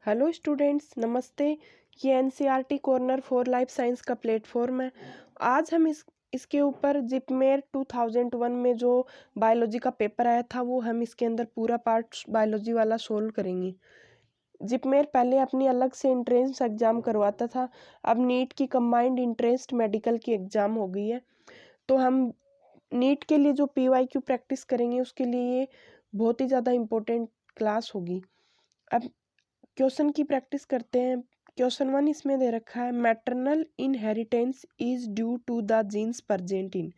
Hello students, नमस्ते। ये NCERT corner for life science का प्लेटफॉर्म है। आज हम इसके ऊपर जिपमेर 2001 में जो बायोलॉजी का पेपर आया था वो हम इसके अंदर पूरा पार्ट बायोलॉजी वाला सोल्व करेंगे। जिपमेर पहले अपनी अलग से एंट्रेंस एग्जाम करवाता था, अब नीट की कंबाइंड एंट्रेंस मेडिकल की एग्जाम हो गई है। तो हम नीट के लिए जो पीवाईक्यू प्रैक्टिस करेंगे उसके लिए ये बहुत ही ज़्यादा इम्पोर्टेंट क्लास होगी। अब क्वेश्चन की प्रैक्टिस करते हैं। क्वेश्चन 1 इसमें दे रखा है, maternal inheritance is due to the genes present in.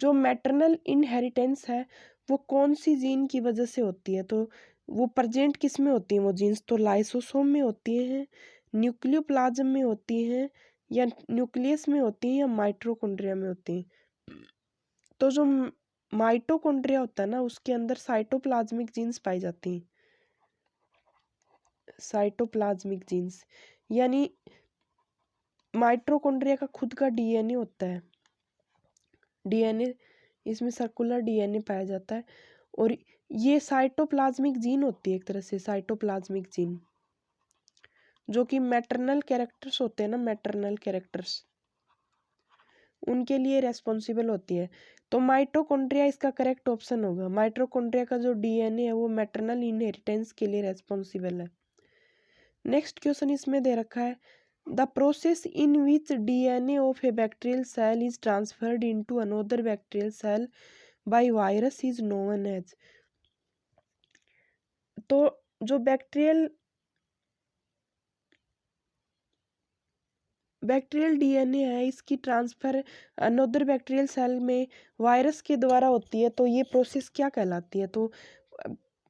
जो मैटरनल इनहेरिटेंस है वो कौन सी जीन की वजह से होती है, तो वो प्रेजेंट किस में होती हैं वो जीन्स, तो लाइसोसोम में होती हैं, न्यूक्लियोप्लाज्म में होती हैं, या न्यूक्लियस में होती हैं, या माइटोकॉन्ड्रिया में होती हैं। तो जो माइटोकॉन्ड्रिया होता है ना उसके अंदर साइटोप्लाज्मिक जीन्स पाई जाती हैं। साइटोप्लाज्मिक जीन्स यानी माइटोकॉन्ड्रिया का खुद का डीएनए होता है। डीएनए इसमें सर्कुलर डीएनए पाया जाता है और ये साइटोप्लाज्मिक जीन होती है, एक तरह से साइटोप्लाज्मिक जीन जो कि मैटरनल कैरेक्टर्स होते हैं ना, मैटरनल कैरेक्टर्स उनके लिए रेस्पॉन्सिबल होती है। तो माइटोकॉन्ड्रिया इसका करेक्ट ऑप्शन होगा। माइटोकॉन्ड्रिया का जो डीएनए है वो मैटरनल इनहेरिटेंस के लिए रेस्पॉन्सिबल है। नेक्स्ट क्वेश्चन इसमें दे रखा है, the process in which DNA of a bacterial cell is transferred into another bacterial cell by virus is known as. तो जो बैक्टीरियल डीएनए है इसकी ट्रांसफर अनदर बैक्टीरियल सेल में वायरस के द्वारा होती है, तो ये प्रोसेस क्या कहलाती है, तो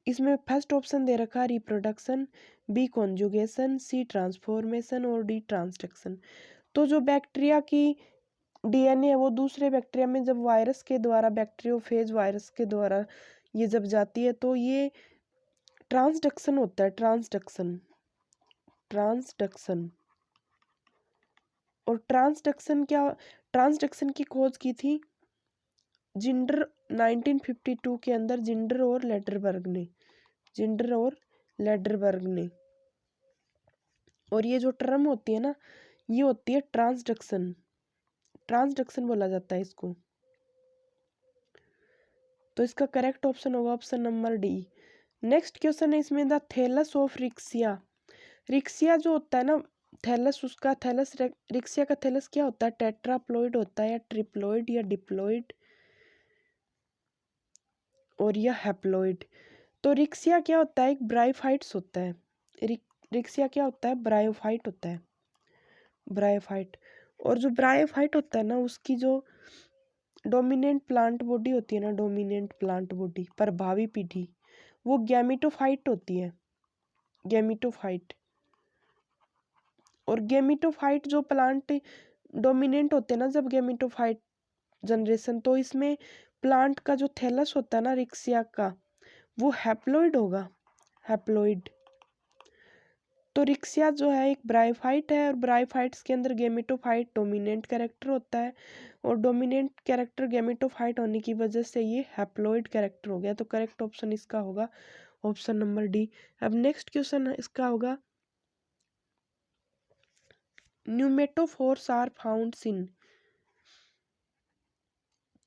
इसमें फर्स्ट ऑप्शन दे रखा है रिप्रोडक्शन, बी कॉन्जुगेशन, सी ट्रांसफॉर्मेशन और डी ट्रांसडक्शन। तो जो बैक्टीरिया की डीएनए है वो दूसरे बैक्टीरिया में जब वायरस के द्वारा, बैक्टीरियोफेज वायरस के द्वारा ये जब जाती है तो ये ट्रांसडक्शन होता है। ट्रांसडक्शन और ट्रांसडक्शन की खोज की थी जिंडर 1952 के अंदर, जिंडर और लेडरबर्ग ने। और ये जो टर्म होती है ना ये होती है ट्रांसडक्शन बोला जाता है इसको। तो इसका करेक्ट ऑप्शन होगा option number D. Next question है इसमें, द थैलस ऑफ रिक्सिया जो होता है ना, थैलस, उसका थैलस, रिक्सिया का थैलस क्या होता है, टेट्राप्लॉइड होता है या ट्रिप्लॉइड या डिप्लॉइड और या हैप्लॉइड। तो रिक्सिया क्या होता है, एक ब्रायोफाइट्स होता है। रिक्सिया क्या होता है, ब्रायोफाइट होता है, ब्रायोफाइट। और जो ब्रायोफाइट होता है ना उसकी जो डोमिनेंट प्लांट बॉडी होती है ना, डोमिनेंट प्लांट बॉडी, प्रभावी पीढ़ी, वो गैमिटोफाइट होती है, गैमिटोफाइट। और गैमिटोफाइट जो प्लांट डोमिनेंट होते हैं ना जब गैमिटोफाइट जनरेशन, तो इसमें प्लांट का जो थैलस होता है ना रिक्सिया का वो हैप्लॉइड होगा, हैप्लॉइड। तो रिक्सिया जो है एक ब्रायोफाइट है और ब्रायोफाइट्स के अंदर गैमेटोफाइट डोमिनेंट कैरेक्टर होता है और डोमिनेंट कैरेक्टर गैमेटोफाइट होने की वजह से ये हैप्लॉइड कैरेक्टर हो गया। तो करेक्ट ऑप्शन इसका होगा ऑप्शन नंबर डी। अब नेक्स्ट क्वेश्चन इसका होगा, न्यूमेटोफोर्स आर फाउंड इन।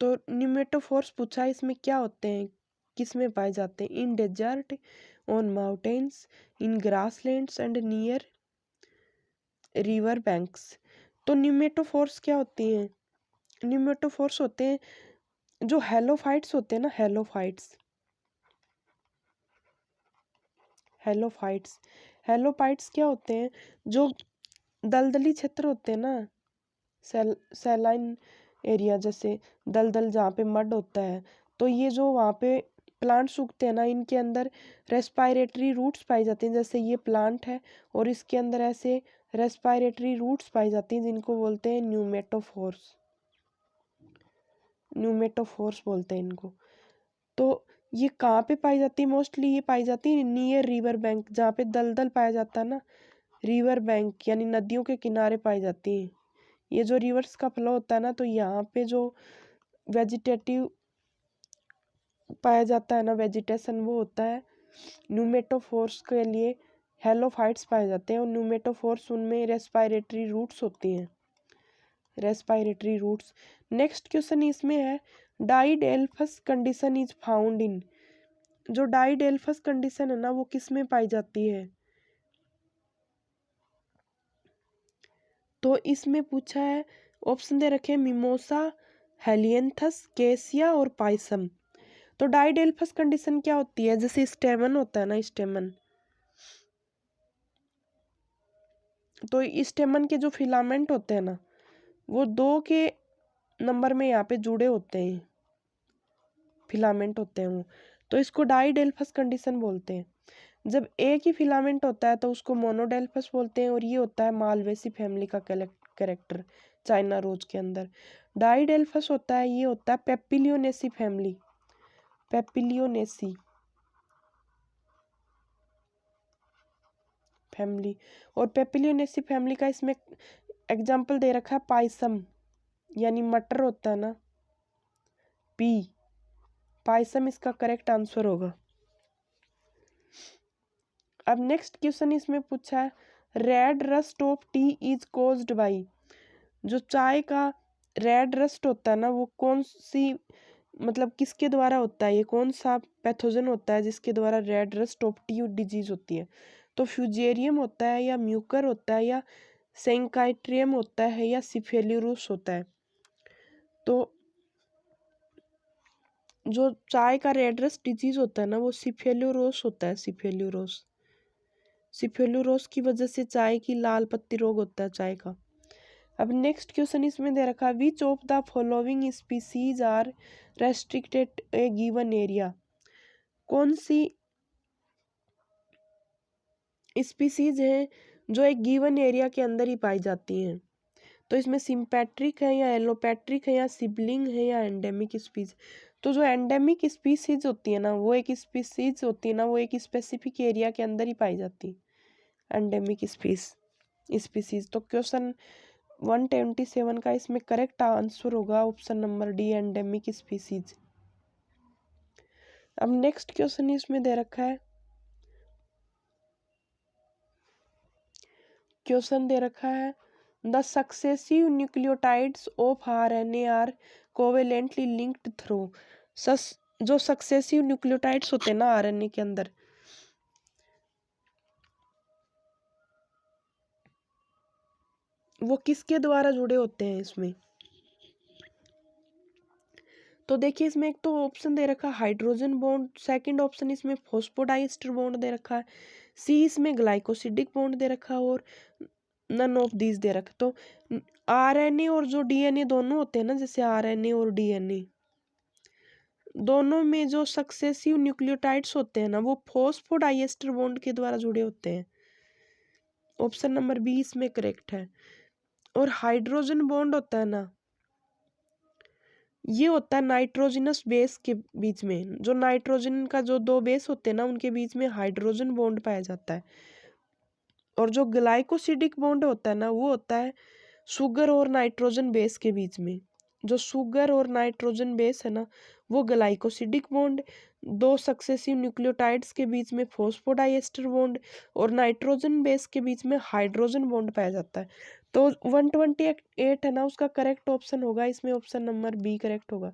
तो न्यूमेटोफोर्स पूछा है, इसमें क्या होते हैं, किस में पाए जाते हैं, in desert, on mountains, in grasslands and near river banks. तो न्यूमेटोफोर्स क्या होती हैं, न्यूमेटोफोर्स होते हैं जो हेलोफाइट्स होते हैं ना, हेलोफाइट्स क्या होते हैं, जो दलदली क्षेत्र होते हैं ना, सैलाइन एरिया, जैसे दलदल जहाँ पे मड होता है, तो ये जो वहाँ पे प्लांट्स उगते हैं ना इनके अंदर रेस्पायरेटरी रूट्स पाई जाती हैं। जैसे ये प्लांट है और इसके अंदर ऐसे रेस्पायरेटरी रूट्स पाई जाती हैं जिनको बोलते हैं न्यूमेटोफोर्स बोलते हैं इनको। तो ये कहाँ पे पाई जाती है, मोस्टली ये पाई जाती है नियर रिवर बैंक, जहाँ पे दलदल पाया जाता है ना, रिवर बैंक यानी नदियों के किनारे पाई जाती है। ये जो रिवर्स का फ्लो होता है ना, तो यहाँ पे जो वेजिटेटिव पाया जाता है ना, वेजिटेशन, वो होता है न्यूमेटोफोर्स के लिए हेलोफाइट्स पाए जाते हैं, और न्यूमेटोफोर्स उनमें रेस्पिरेटरी रूट्स होती हैं, रेस्पिरेटरी रूट्स। नेक्स्ट क्वेश्चन इसमें है डाइडेल्फस कंडीशन इज फाउंड इन, जो डाइडेल्फस कंडीशन है ना वो किस में पाई जाती है? तो इसमें पूछा है, ऑप्शन दे रखे मिमोसा, हेलियंथस, केसिया और पाइसम। तो डाइडेल्फस कंडीशन क्या होती है? जैसे स्टेमन होता है ना, स्टेमन, तो स्टेमन के जो फिलामेंट होते हैं ना वो 2 के नंबर में यहाँ पे जुड़े होते हैं, फिलामेंट होते हैं वो, तो इसको डाइडेल्फस कंडीशन बोलते हैं। जब एक ही फिलामेंट होता है तो उसको मोनोडेल्फस बोलते हैं, और ये होता है मालवेसी फैमिली का कैरेक्टर चाइना रोज के अंदर। डाइडेल्फस होता है, ये होता है पेपिलियोनेसी फैमिली, पेपिलियोनेसी फैमिली। और पेपिलियोनेसी फैमिली का इसमें एग्जाम्पल दे रखा है पाइसम, यानी मटर होता है ना, पी, पाइसम इसका करेक्ट आंसर होगा। अब नेक्स्ट क्वेश्चन इसमें पूछा है red rust of T is caused by, जो चाय का रेड रस्ट होता है ना वो कौन सी, मतलब किसके द्वारा होता है, ये कौन सा पैथोजन होता है जिसके द्वारा red rust of T disease होती है? तो फ्यूजेरियम होता है, या म्यूकर होता है, या सेंकाइट्रियम होता है, या सिफेल्यूरुस होता है? तो जो चाय का रेड रस्ट डिजीज होता है ना वो सिफेल्यूरोस होता है, सिफेल्यूरोस, सिफेल्यूरोस की वजह से चाय की लाल पत्ती रोग होता है चाय का। अब नेक्स्ट क्वेश्चन इसमें दे रखा है which of the following species are restricted a given area, कौन सी स्पीसीज हैं जो एक गिवन एरिया के अंदर ही पाई जाती हैं? तो इसमें सिम्पैट्रिक है, या एलोपैट्रिक है, या सिबलिंग है, या एंडेमिक स्पीसीज। तो जो एंडेमिक स्पीसीज होती है ना वो एक स्पीसीज होती है ना वो एक स्पेसिफिक एरिया के अंदर ही पाई जाती है, एंडेमिक स्पीसीज। तो क्वेश्चन 127 का इसमें करेक्ट आंसर होगा option number D, endemic species. अब नेक्स्ट क्वेश्चन इसमें दे रखा है, क्वेश्चन दे रखा है the successive nucleotides of RNA are covalently linked through, जो सक्सेसिव न्यूक्लियोटाइड्स होते हैं ना आरएनए के अंदर वो किसके द्वारा जुड़े होते हैं इसमें? तो देखिए इसमें एक तो ऑप्शन दे रखा है हाइड्रोजन बॉन्ड, सेकंड ऑप्शन इसमें फॉस्फोडाइएस्टर बॉन्ड दे रखा है, सी इसमें ग्लाइकोसिडिक बॉन्ड दे रखा है, और नन ऑफ दीज दे रखा। तो आरएनए और जो डीएनए दोनों होते हैं ना, जैसे आरएनए और डीएनए दोनों में जो सक्सेसिव न्यूक्लियोटाइड्स होते हैं ना वो फॉस्फोडाइएस्टर बॉन्ड के द्वारा जुड़े होते हैं, ऑप्शन नंबर बी इसमें करेक्ट है। और हाइड्रोजन बॉन्ड होता है ना ये होता है नाइट्रोजनस बेस के बीच में, जो नाइट्रोजन का जो 2 बेस होते हैं ना उनके बीच में हाइड्रोजन बॉन्ड पाया जाता है। और जो ग्लाइकोसिडिक बॉन्ड होता है ना वो होता है शुगर और नाइट्रोजन बेस के बीच में, जो शुगर और नाइट्रोजन बेस है ना वो ग्लाइकोसिडिक बॉन्ड, 2 सक्सेसिव न्यूक्लियोटाइड्स के बीच में फॉस्फोडाइएस्टर बॉन्ड, और नाइट्रोजन बेस के बीच में हाइड्रोजन बॉन्ड पाया जाता है। तो 128 है ना उसका करेक्ट ऑप्शन होगा इसमें, ऑप्शन नंबर बी करेक्ट होगा।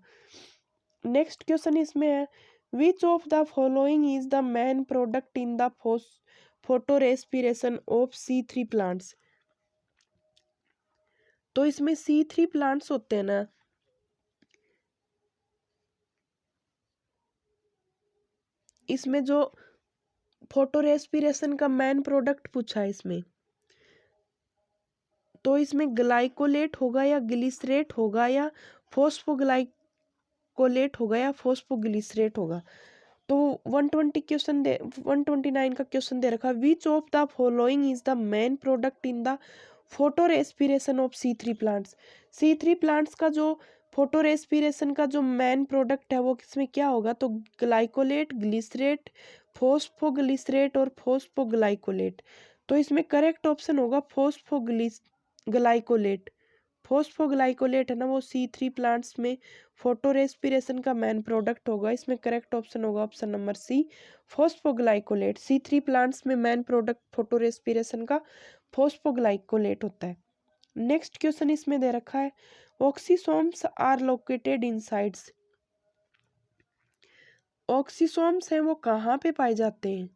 नेक्स्ट क्वेश्चन इसमें है which of the following is the main product in the photo respiration of C3 plants. तो इसमें C3 प्लांट्स होते हैं ना इसमें जो फोटो रेस्पिरेशन का मेन प्रोडक्ट पूछा है इसमें, तो इसमें ग्लाइकोलेट होगा, या ग्लिसरेट होगा, या फोस्फोग्लाइकोलेट होगा, या फोस्फोग्लिसरेट होगा? तो 129 का क्वेश्चन दे रखा विच of the following is the main product in the photo respiration of C3 plants. C3 plants का जो फोटो रेस्पिरेशन का जो मेन प्रोडक्ट है वो किसमें क्या होगा? तो ग्लाइकोलेट, ग्लिसरेट, फोस्फोग्लिसरेट और फोस्फोग्लाइकोलेट। तो इसमें करेक्ट ऑप्शन होगा ग्लाइकोलेट, फॉस्फोग्लाइकोलेट है ना वो C3 प्लांट्स में फोटो रेस्पिरेशन का मेन प्रोडक्ट होगा। इसमें करेक्ट ऑप्शन होगा option number C, phosphoglycolate. C3 plants में मेन प्रोडक्ट फोटो रेस्पिरेशन का फॉस्फोग्लाइकोलेट होता है। नेक्स्ट क्वेश्चन इसमें दे रखा है, oxysomes are located insides. Oxysomes हैं वो कहाँ पे पाए जाते हैं?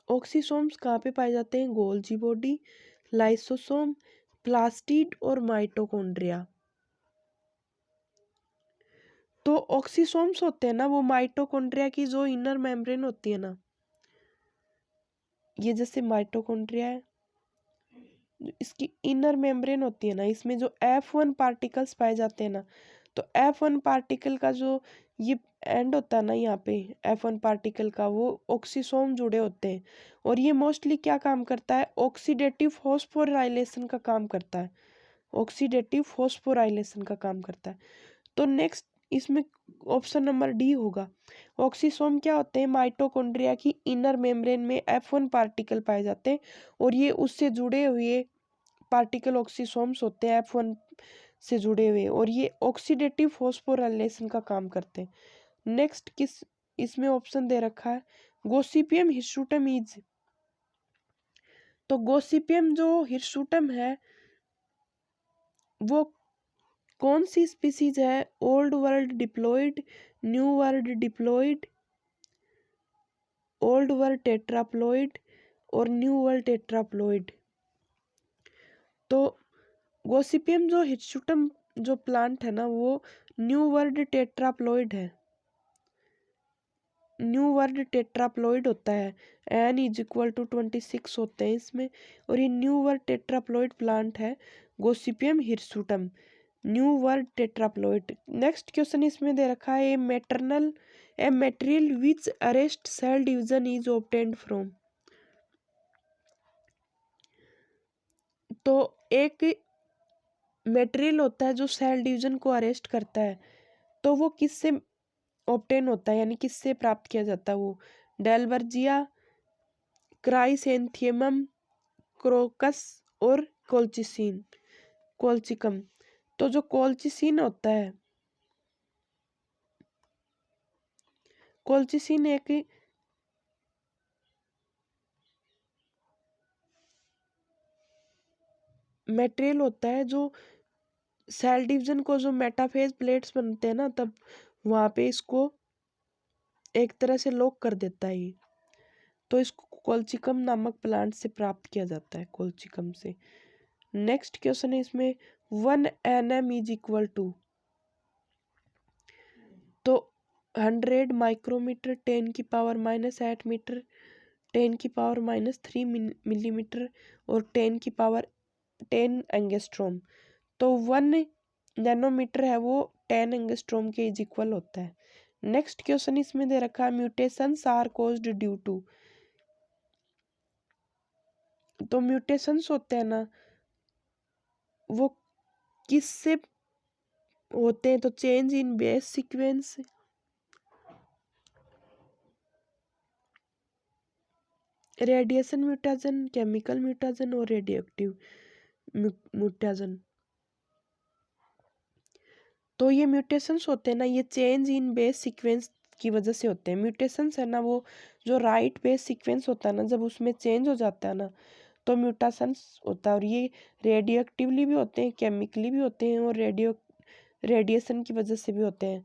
ऑक्सीसोम्स कहाँ पे पाए जाते हैं? गोल्जी बॉडी, लाइसोसोम, प्लास्टिड और माइटोकॉन्ड्रिया। तो ऑक्सीसोम्स होते हैं ना वो माइटोकॉन्ड्रिया की जो इनर मेम्ब्रेन होती है ना, ये जैसे माइटोकॉन्ड्रिया है, इसकी इनर मेम्ब्रेन होती है ना, इसमें जो F1 पार्टिकल्स पाए जाते हैं ना, तो F1 पार्टिकल का जो ये एंड होता है ना यहाँ पे F1 पार्टिकल का, वो ऑक्सीसोम जुड़े होते हैं और ये मोस्टली क्या काम करता है? ऑक्सीडेटिव फॉस्फोराइलेशन का काम करता है। ऑक्सीडेटिव फॉस्फोराइलेशन का काम करता है। तो नेक्स्ट इसमें ऑप्शन नंबर डी होगा। ऑक्सीसोम क्या होते हैं? माइटोकॉन्ड्रिया की इनर मेम्ब्रेन में F1 पार्टिकल पाए जाते हैं और ये उससे जुड़े हुए पार्टिकल ऑक्सीसोम्स होते हैं F1 से जुड़े हुए और ये ऑक्सीडेटिव फॉस्फोराइलेशन का काम करते हैं। नेक्स्ट किस इसमें ऑप्शन दे रखा है, गोसिपियम हिर्सुटम इज। तो गोसिपियम जो हिर्सुटम है वो कौन सी स्पीसीज है? Old world diploid, new world diploid, old world tetraploid और न्यू वर्ल्ड टेट्राप्लॉयड। तो गोसिपियम जो हिर्सुटम जो प्लांट है ना वो न्यू वर्ल्ड टेट्राप्लॉयड है। न्यू वर्ल्ड टेट्राप्लॉयड होता है, N=26 होते हैं इसमें और ये न्यू वर्ल्ड टेट्राप्लॉयड प्लांट है gossypium hirsutum, new world tetraploid. Next question इसमें दे रखा है, ए material which arrest cell division is obtained from. तो एक मटेरियल होता है जो सेल डिवीजन को अरेस्ट करता है, तो वो किससे ऑब्टेन होता है, यानी किससे प्राप्त किया जाता है? वो डेल्बर्जिया, क्राइसेंथियमम, क्रोकस और कोल्चिकम। तो जो कोल्चिसिन होता है, कोल्चिसिन एक मटेरियल होता है जो सेल डिवीजन को, जो मेटाफेज प्लेट्स बनते हैं ना तब वहां पे इसको एक तरह से लॉक कर देता है ये। तो इसको कोल्चिकम नामक प्लांट से प्राप्त किया जाता है, कोल्चिकम से। नेक्स्ट क्वेश्चन है इसमें 1 nm इज इक्वल टू, तो 100 माइक्रोमीटर, 10⁻⁻8 मीटर, 10⁻³ मिलीमीटर और 10 एंगस्ट्रोम। तो 1 नैनोमीटर है वो 10 एंगस्ट्रोम के इज इक्वल होता है। नेक्स्ट क्वेश्चन इसमें दे रखा है, mutations are caused due to. तो म्यूटेशंस होते हैं ना वो किससे होते हैं? तो change in base sequence, radiation mutation, chemical mutation और रेडियोएक्टिव म्यूटेशन। तो ये म्यूटेशंस होते हैं ना ये चेंज इन बेस सीक्वेंस की वजह से होते हैं। म्यूटेशंस है ना वो जो राइट बेस सीक्वेंस होता है ना जब उसमें चेंज हो जाता है ना तो म्यूटेशंस होता है। और ये रेडियोएक्टिवली भी होते हैं, केमिकली भी होते हैं और रेडिएशन की वजह से भी होते हैं।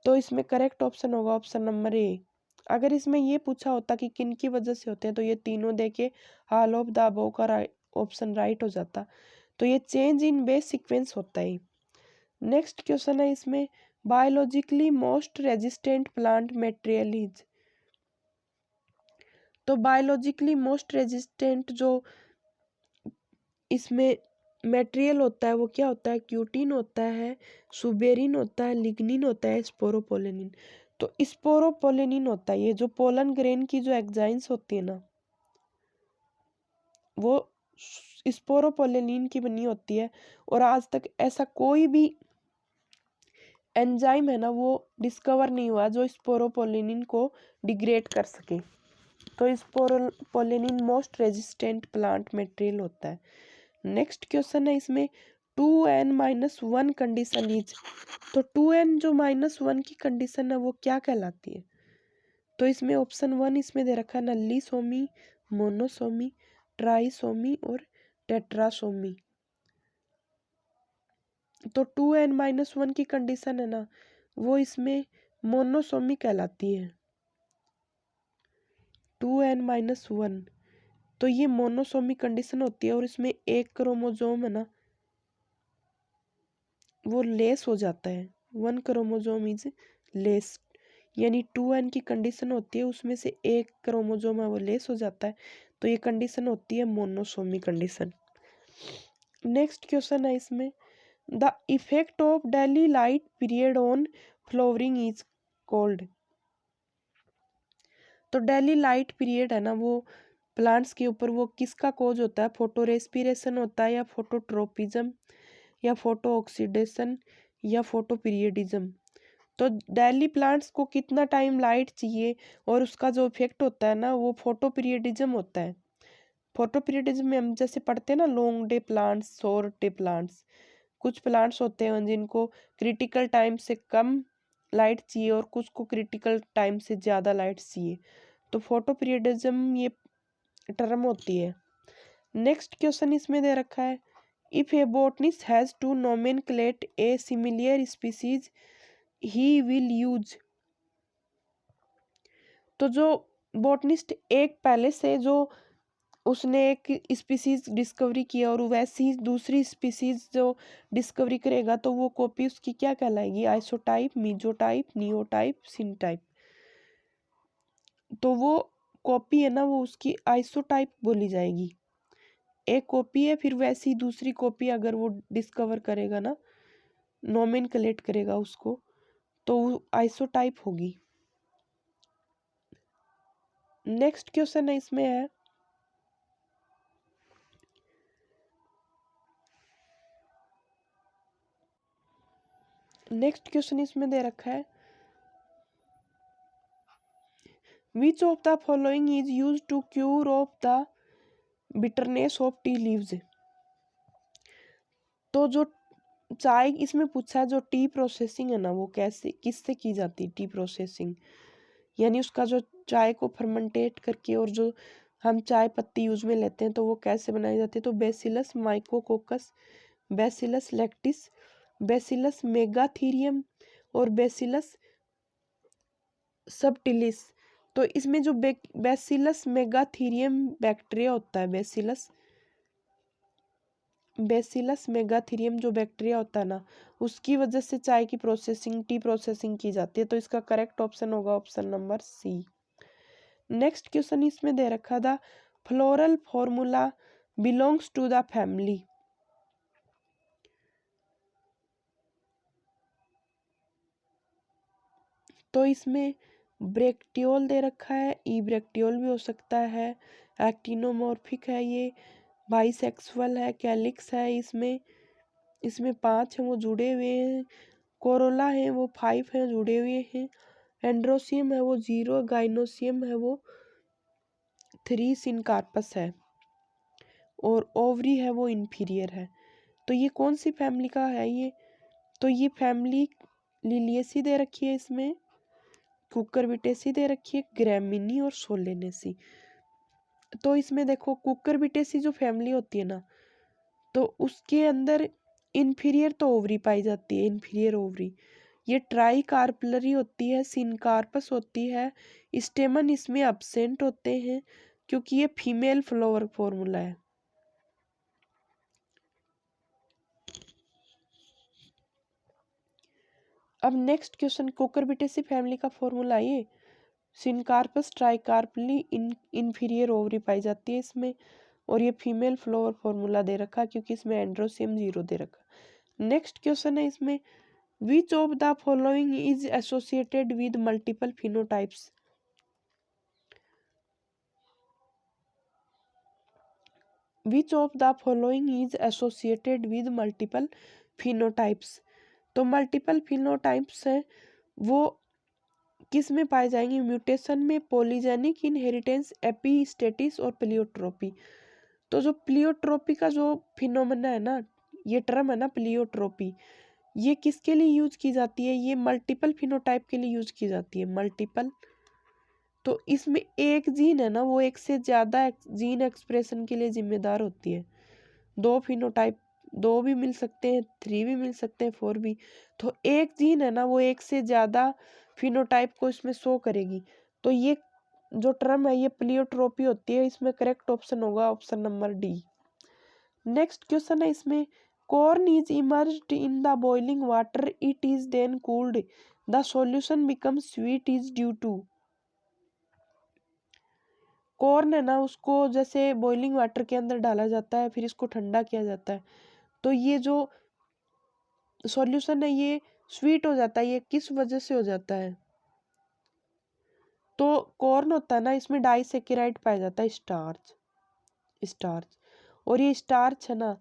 तो इसमें करेक्ट ऑप्शन होगा ऑप्शन नंबर ए। अगर इसमें ये पूछा होता कि किन की वजह से होते हैं तो ये तीनों देके ऑल ऑफ द अबव का ऑप्शन राइट हो जाता। तो ये चेंज इन बेस सीक्वेंस होता है। नेक्स्ट क्वेश्चन है इसमें, biologically most resistant plant material is. तो बायोलॉजिकली मोस्ट रेजिस्टेंट जो इसमें मटेरियल होता है वो क्या होता है? क्यूटिन होता है, सुबेरिन होता है, लिग्निन होता है, स्पोरोपोलेनिन। तो स्पोरोपोलेनिन होता है ये जो पोलन ग्रेन की जो एग्जाइम्स होती है ना वो स्पोरोपोलेनिन की बनी होती है। और आज तक ऐसा कोई भी एंजाइम है ना वो डिस्कवर नहीं हुआ जो स्पोरोपोलेनिन को डिग्रेड कर सके। तो sporopollenin most resistant plant material होता है। नेक्स्ट क्वेश्चन है इसमें, 2n-1 कंडीशन इज, तो 2n जो -1 की कंडीशन है वो क्या कहलाती है? तो इसमें ऑप्शन 1 इसमें दे रखा है नल्लीसोमी, मोनोसोमी, ट्राइसोमी और टेट्रासोमी। तो 2n-1 की कंडीशन है ना, वो इसमें मोनोसोमी कहलाती है। 2n-1 तो ये मोनोसोमी कंडीशन होती है और इसमें एक क्रोमोजोम है ना वो लेस हो जाता है, 1 क्रोमोजोम इज लेस, यानी 2n की कंडीशन होती है उसमें से एक क्रोमोजोम है वो लेस हो जाता है, तो ये कंडीशन होती है मोनोसोमी कंडीशन। नेक्स्ट क्वेश्चन है इसमें, the effect of daily light period on flowering is called. तो डेली लाइट पीरियड है ना वो प्लांट्स के ऊपर वो किसका कॉज होता है? फोटो रेस्पिरेशन होता है या फोटोट्रोपिज्म या फोटो ऑक्सीडेशन या फोटो पीरियडिज्म। तो डेली प्लांट्स को कितना टाइम लाइट चाहिए और उसका जो इफेक्ट होता है ना वो फोटो पीरियडिज्म होता है। फोटो पीरियडिज्म में हम जैसे पढ़ते हैं ना long day plants, short day plants, कुछ प्लांट्स होते हैं जिनको क्रिटिकल टाइम से कम लाइट चाहिए और कुछ को क्रिटिकल टाइम से ज़्यादा लाइट चाहिए, तो फोटो पीरियडिज्म ये टर्म होती है। नेक्स्ट क्वेश्चन इसमें दे रखा है, if a botanist has to nomenclate a similar species he will use. तो जो बोटनिस्ट एक पहले से जो उसने एक स्पीसीज डिस्कवरी किया और वैसी दूसरी स्पीसीज जो डिस्कवरी करेगा तो वो कॉपी उसकी क्या कहलाएगी? Isotype, mesotype, neotype, syntype. तो वो कॉपी है ना वो उसकी आइसोटाइप बोली जाएगी। एक कॉपी है, फिर वैसी दूसरी कॉपी अगर वो डिस्कवर करेगा ना, नोमेनक्लेट करेगा उसको, तो वो आइसोटाइप होगी। नेक्स्ट क्वेश्चन है इसमें है, नेक्स्ट क्वेश्चन इसमें दे रखा है, which of the following is use to cure of the bitterness of tea leaves. तो जो चाय इसमें पूछा है, जो टी प्रोसेसिंग है ना वो कैसे किससे की जाती है? टी प्रोसेसिंग यानी उसका जो चाय को फर्मेंटेट करके और जो हम चाय पत्ती यूज में लेते हैं तो वो कैसे बनाई जाती है? तो bacillus micrococcus, bacillus lactis, bacillus megatherium और बेसिलस सबटिलिस। तो इसमें जो बेसिलस मेगाथीरियम बैक्टीरिया होता है, बेसिलस मेगाथीरियम जो बैक्टीरिया होता है ना उसकी वजह से चाय की प्रोसेसिंग, टी प्रोसेसिंग की जाती है, तो इसका करेक्ट ऑप्शन होगा option number C. Next question इसमें दे रखा था, floral formula belongs to the family. तो इसमें ब्रेक्टियोल दे रखा है, ई ब्रेक्टियोल भी हो सकता है, एक्टिनोमॉर्फिक है, ये बाइसेक्सुअल है, कैलिक्स है, इसमें इसमें 5 हैं वो जुड़े हुए हैं, कोरोला है वो 5 हैं जुड़े हुए हैं, एंड्रोसियम है वो 0, गाइनोसियम है वो 3, सिनकार्पस है और ओवरी है वो इंफीरियर है। तो ये कौन सी फैमिली का है ये? तो ये फैमिली लिलियेसी दे रखी है, इसमें कुकुरबिटेसी दे रखी है, ग्रैमिनी और सोलेनेसी। तो इसमें देखो कुकुरबिटेसी जो फैमिली होती है ना तो उसके अंदर इन्फीरियर तो ओवरी पाई जाती है, इन्फीरियर ओवरी। ये ट्राई कार्पलरी होती है, सिनकार्पस होती है, स्टेमन इसमें अब्सेंट होते हैं क्योंकि ये फीमेल फ्लावर फॉर्मूला है। अब नेक्स्ट क्वेश्चन, कुकुरबिटेसी फैमिली का फॉर्मूला ये सिनकार्पस ट्राइकार्पली इन्फीरियर ओवरी पाई जाती है इसमें, और ये फीमेल फ्लावर फॉर्मूला दे रखा क्योंकि इसमें एंड्रोसियम 0 दे रखा। नेक्स्ट क्वेश्चन है इसमें, which of the following is associated with multiple phenotypes. Which of the following is associated with multiple phenotypes. तो मल्टीपल फिनोटाइप्स हैं वो किस में पाए जाएंगे? म्यूटेशन में, पॉलीजेनिक इनहेरिटेंस, एपिस्टेटिस और प्लियोट्रोपी। तो जो प्लियोट्रोपी का जो फिनोमेना है ना ये टर्म है ना प्लियोट्रोपी, ये किसके लिए यूज की जाती है? ये मल्टीपल फिनोटाइप के लिए यूज की जाती है, मल्टीपल। तो इसमें एक जीन है ना, वो एक से ज्यादा जीन एक्सप्रेशन के लिए जिम्मेदार होती है। दो फिनोटाइप, दो भी मिल सकते हैं, 3 भी मिल सकते हैं, 4 भी। तो एक जीन है ना, वो एक से ज्यादा फिनोटाइप को इसमें शो करेगी। तो ये जो टर्म है ये प्लियोट्रोपी होती है। इसमें करेक्ट ऑप्शन होगा option number D. Next question है इसमें, corn is immersed in the boiling water, it is then cooled, the solution becomes sweet is due to। Corn है ना, उसको जैसे बॉइलिंग वाटर के अंदर डाला जाता है, फिर इसको ठंडा किया जाता है, तो ये जो सॉल्यूशन है ये स्वीट हो जाता है। ये किस वजह से हो जाता है? तो कॉर्न होता है ना, इसमें डाइसेकेराइड पाया जाता है, स्टार्च, स्टार्च। और ये स्टार्च है ना,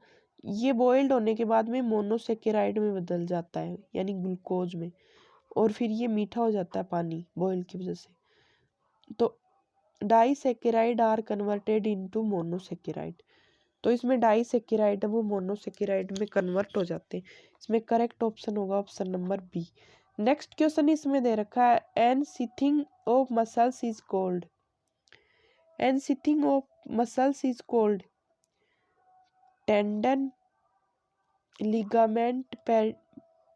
ये बॉइल्ड होने के बाद में मोनोसेकेराइड में बदल जाता है, यानी ग्लूकोज में, और फिर ये मीठा हो जाता है पानी बॉइल की वजह से। तो disaccharide are converted into monosaccharide. तो इसमें डाइसेकेराइड है वो मोनोसेकेराइड में कन्वर्ट हो जाते हैं। इसमें करेक्ट ऑप्शन होगा option number B. Next question इसमें दे रखा है, ensheathing of muscles is called. Ensheathing of muscles is called tendon, ligament,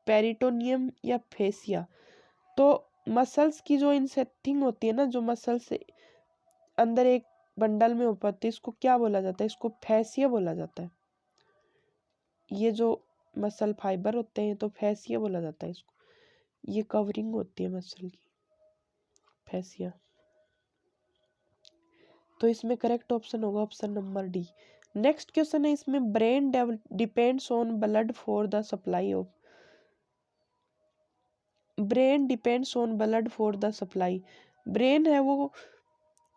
peritoneum या फेसिया। तो मसल्स की जो इनसेथिंग होती है ना, जो मसल से अंदर एक बंडल में ऊपर, तो इसको क्या बोला जाता है? इसको फैसिया बोला जाता है। ये जो मसल फाइबर होते हैं तो फैसिया बोला जाता है इसको। ये कवरिंग होती है मसल की, फैसिया। तो इसमें करेक्ट ऑप्शन होगा option number D. Next question है इसमें, brain depends on blood for the supply of. Brain depends on blood for the supply. Brain है वो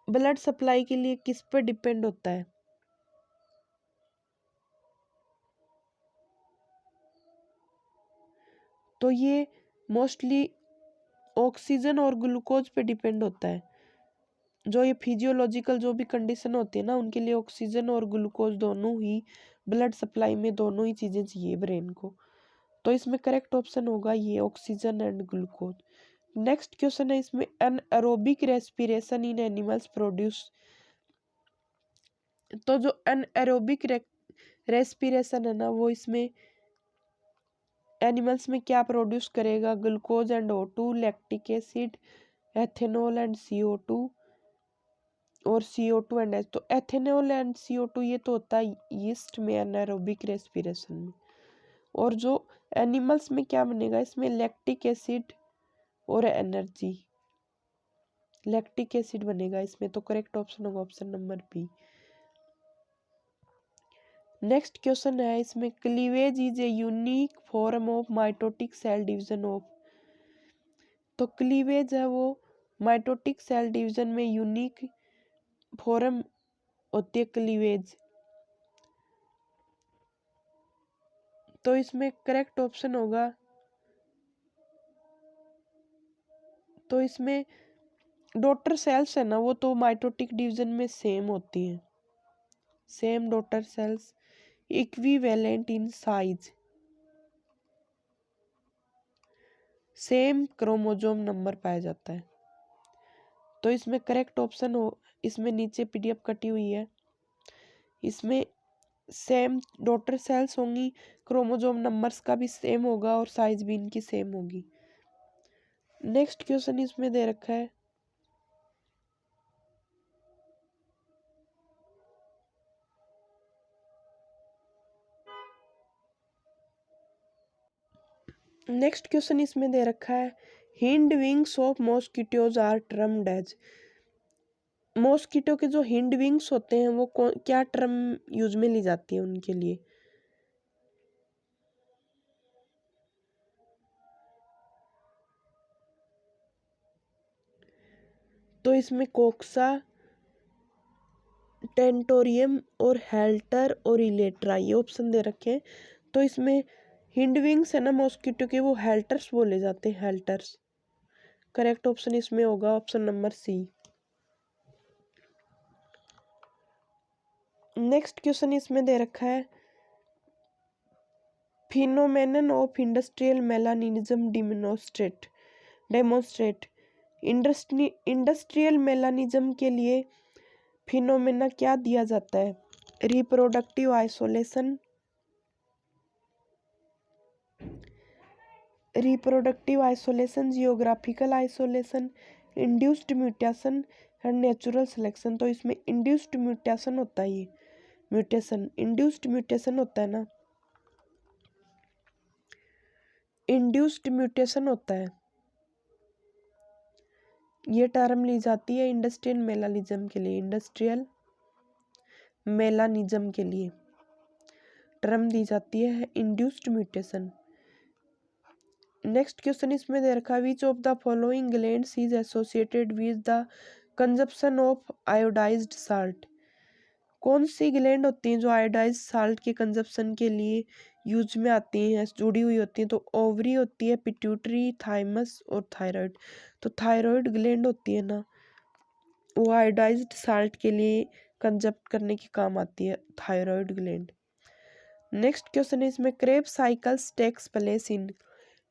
ब्लड सप्लाई के लिए किस पे डिपेंड होता है? तो ये मोस्टली ऑक्सीजन और ग्लूकोज पे डिपेंड होता है। जो ये फिजियोलॉजिकल जो भी कंडीशन होती है ना, उनके लिए ऑक्सीजन और ग्लूकोज दोनों ही ब्लड सप्लाई में, दोनों ही चीजें चाहिए ब्रेन को। तो इसमें करेक्ट ऑप्शन होगा ये oxygen and glucose. Next question है इसमें, anaerobic respiration in animals produce. तो जो एनारोबिक रेस्पिरेशन है ना, वो इसमें एनिमल्स में क्या प्रोड्यूस करेगा? Glucose and O2, lactic acid, ethanol and CO2, और CO2 एंड H। तो एथेनॉल एंड CO2 ये तो होता है यीस्ट में, एनारोबिक रेस्पिरेशन में। और जो एनिमल्स में क्या बनेगा? इसमें लैक्टिक एसिड और एनर्जी, लैक्टिक एसिड बनेगा इसमें। तो करेक्ट ऑप्शन होगा option number B. Next question है इसमें, cleavage is a unique form of mitotic cell division of. तो क्लीवेज है वो माइटोटिक सेल डिवीजन में यूनिक फॉर्म होती है क्लीवेज। तो इसमें करेक्ट ऑप्शन होगा, तो इसमें डॉटर सेल्स है ना, वो तो माइटोटिक डिवीजन में सेम होती है, same daughter cells, equivalent in size, same chromosome number पाया जाता है। तो इसमें करेक्ट ऑप्शन हो, इसमें नीचे PDF कटी हुई है, इसमें सेम डॉटर सेल्स होंगी, क्रोमोसोम नंबर्स का भी सेम होगा और साइज भी इनकी सेम होगी। नेक्स्ट क्वेश्चन इसमें दे रखा है, नेक्स्ट क्वेश्चन इसमें दे रखा है, hind wings of mosquitoes are termed as. Mosquito के जो हिंड विंग्स होते हैं वो क्या टर्म यूज में ली जाती है उनके लिए? तो इसमें कोक्सा, टेंटोरियम और हेल्टर और इलेट्रा, ये ऑप्शन दे रखे हैं। तो इसमें हिंड विंग्स है ना मॉस्किटो के, वो हेल्टर्स बोले जाते हैं, हेल्टर्स। करेक्ट ऑप्शन इसमें होगा option number C. Next question इसमें दे रखा है, phenomenon of industrial melanism demonstrate industrial melanism के लिए फिनोमेना क्या दिया जाता है? Reproductive isolation, geographical isolation, induced mutation and natural selection. तो इसमें इंड्यूस्ड म्यूटेशन होता है, ये इंड्यूस्ड म्यूटेशन होता है ना, इंड्यूस्ड म्यूटेशन होता है, ये टर्म ली जाती है इंडस्ट्रियल मेलानिज्म के लिए। इंडस्ट्रियल मेलानिज्म के लिए टर्म दी जाती है इंड्यूस्ड म्यूटेशन। नेक्स्ट क्वेश्चन इसमें दे रखा है, which of the following glands is associated with the consumption of iodised salt. कौन सी ग्लैंड होती हैं जो आयोडाइज्ड साल्ट के कंजप्शन के लिए यूज में आती हैं, जुड़ी हुई होती हैं? तो ओवरी होती है, पिट्यूटरी, थाइमस और थायराइड। तो थायराइड ग्लैंड होती है ना, वो आयोडाइज्ड साल्ट के लिए कंजप्ट करने के काम आती है, थायराइड ग्लैंड। नेक्स्ट क्वेश्चन है इसमें, Krebs cycles takes place in.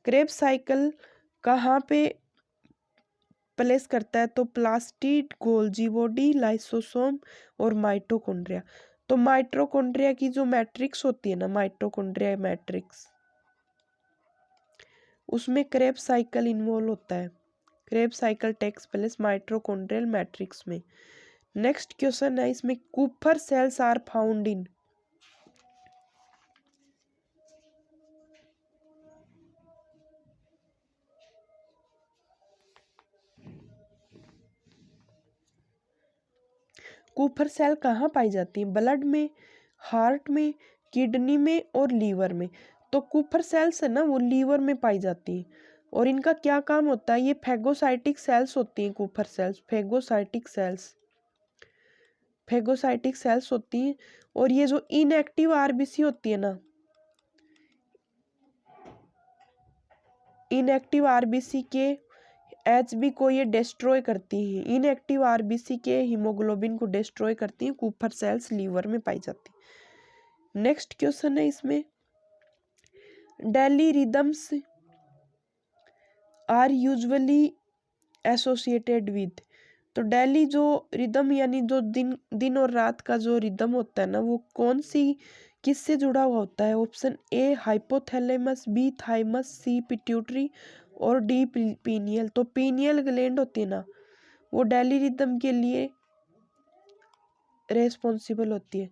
Krebs cycle कहाँ पे प्लेस करता है? तो प्लास्टिड, गोल्जी बॉडी, लाइसोसोम और माइटोकॉन्ड्रिया। तो माइटोकॉन्ड्रिया की जो मैट्रिक्स होती है ना, माइटोकॉन्ड्रिया मैट्रिक्स, उसमें क्रेब्स साइकिल इन्वॉल्व होता है। Krebs cycle takes place mitochondrial matrix में। नेक्स्ट क्वेश्चन है इसमें, Kupffer cells are found in. Kupffer cell कहाँ पाई जाती है? ब्लड में, हार्ट में, किडनी में और लीवर में। तो कूपर सेल्स है ना, वो लीवर में पाई जाती है। और इनका क्या काम होता है? ये फैगोसाइटिक सेल्स होती हैं कूपर सेल्स, फैगोसाइटिक सेल्स होती हैं। और ये जो इनएक्टिव आरबीसी होती है ना, इनएक्टिव आरबीसी के एचबी को ये डिस्ट्रॉय करती हैं। इनएक्टिव आरबीसी के हीमोग्लोबिन को डिस्ट्रॉय करती हैं, कूपर सेल्स लीवर में पाई जाती है। नेक्स्ट क्वेश्चन है इसमें, daily rhythms are usually associated with. तो डेली जो रिदम यानी जो दिन और रात का जो रिदम होता है ना, वो कौन सी किससे जुड़ा हुआ होता है? Option A hypothalamus, B thymus, C pituitary और डी पीनियल। तो पीनियल ग्लैंड होती है ना, वो डेली रिदम के लिए रेस्पॉन्सिबल होती है।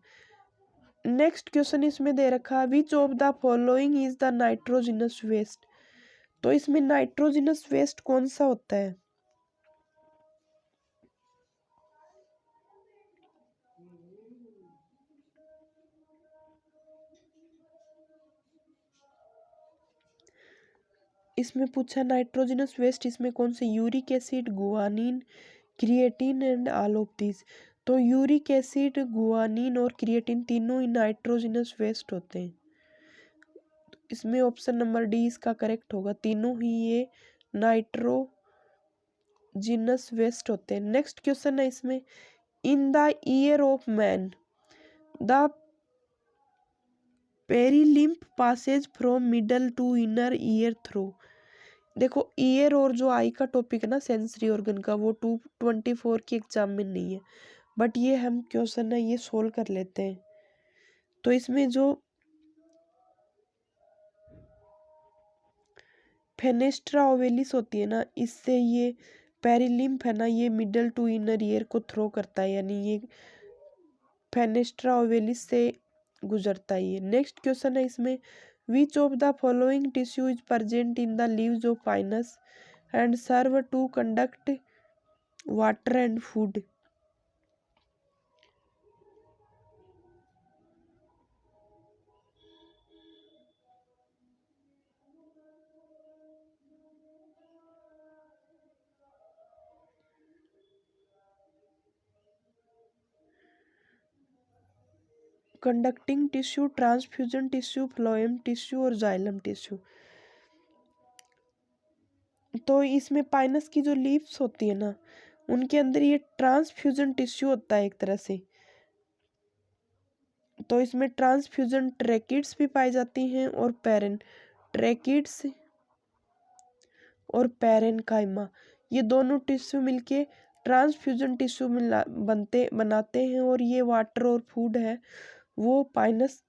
नेक्स्ट क्वेश्चन इसमें दे रखा है, which of the following is the nitrogenous waste. तो इसमें नाइट्रोजिनस वेस्ट कौन सा होता है? इसमें पूछा नाइट्रोजिनस वेस्ट, इसमें कौन से? Uric acid, guanine, creatine and all of this. तो यूरिक एसिड, गुआनिन और क्रिएटिन तीनों ही नाइट्रोजिनस वेस्ट होते हैं। इसमें ऑप्शन नंबर डी इसका करेक्ट होगा, तीनों ही ये नाइट्रोजिनस वेस्ट होते हैं। नेक्स्ट क्वेश्चन है इसमें, in the ear of man the perilymph passes from middle to inner ear through. देखो, ईयर और जो आई का टॉपिक है ना, सेंसरी ऑर्गन का, वो 224 के एग्जाम में नहीं है, बट ये हम क्वेश्चन है ये सोल्व कर लेते हैं। तो इसमें जो फेनेस्ट्रा ओवेलिस होती है ना, इससे ये पेरिलिम्फ है ना, ये मिडल टू इनर ईयर को थ्रो करता है, यानी ये फेनेस्ट्रा ओवेलिस से गुजरता है ये। नेक्स्ट क्वेश्चन है इसमें, which of the following tissue is present in the leaves of Pinus and serve to conduct water and food. Conducting tissue, transfusion tissue, phloem tissue और जाइलम टिश्यू। तो इसमें Pinus की जो लीव्स होती है ना, उनके अंदर ये ट्रांसफ्यूजन टिश्यू होता है एक तरह से। तो इसमें ट्रांसफ्यूजन ट्रैकिड्स भी पाई जाती हैं और पैरेन ट्रैकिड्स और पैरेनकाइमा, ये दोनों टिश्यू मिलके ट्रांसफ्यूजन टिश्यू बनाते हैं और ये वाटर और फूड है वो पाइनस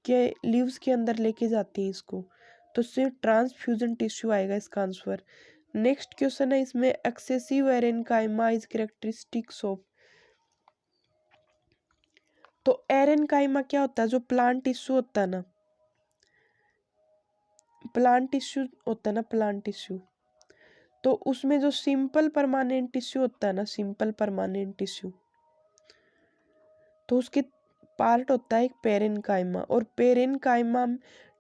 के लीव्स के अंदर लेके जाती है इसको, तो इससे ट्रांसफ्यूजन टिश्यू आएगा इसका आंसर। नेक्स्ट क्वेश्चन है इसमें excessive aerenchyma is characteristics of. तो एरेनकाइमा क्या होता है, जो प्लांट टिश्यू होता है ना, प्लांट टिश्यू, तो उसमें जो सिंपल परमानेंट टिश्यू होता है ना, सिंपल परमानेंट टिश्यू, तो उसके पार्ट होता है एक पेरेनकाइमा, और पेरेनकाइमा